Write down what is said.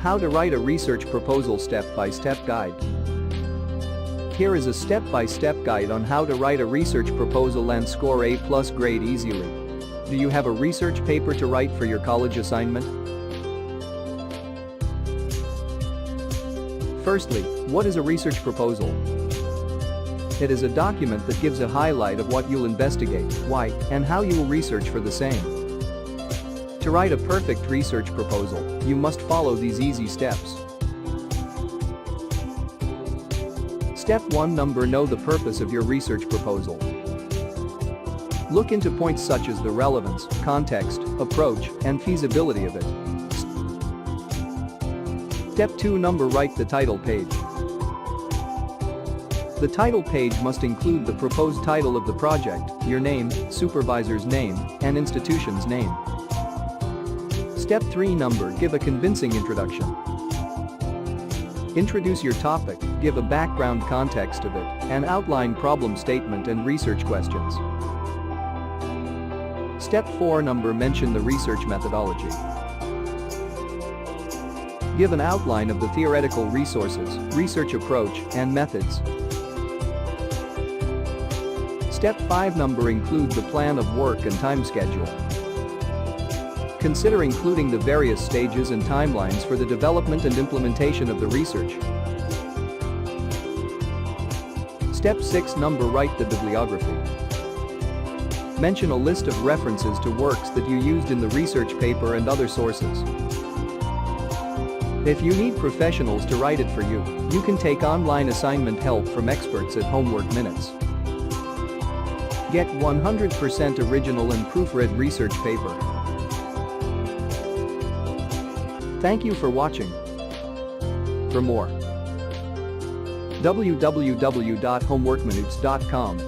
How to write a research proposal step-by-step guide. Here is a step-by-step guide on how to write a research proposal and score A+ grade easily. Do you have a research paper to write for your college assignment? Firstly, what is a research proposal? It is a document that gives a highlight of what you'll investigate, why, and how you will research for the same. To write a perfect research proposal, you must follow these easy steps. Step 1. Know the purpose of your research proposal. Look into points such as the relevance, context, approach, and feasibility of it. Step 2. Write the title page. The title page must include the proposed title of the project, your name, supervisor's name, and institution's name. Step 3. Give a convincing introduction. Introduce your topic, give a background context of it, and outline problem statement and research questions. Step 4. Mention the research methodology. Give an outline of the theoretical resources, research approach, and methods. Step 5. Include the plan of work and time schedule. Consider including the various stages and timelines for the development and implementation of the research. Step 6. Write the bibliography. Mention a list of references to works that you used in the research paper and other sources. If you need professionals to write it for you, you can take online assignment help from experts at Homework Minutes. Get 100% original and proofread research paper. Thank you for watching. For more, www.homeworkminutes.com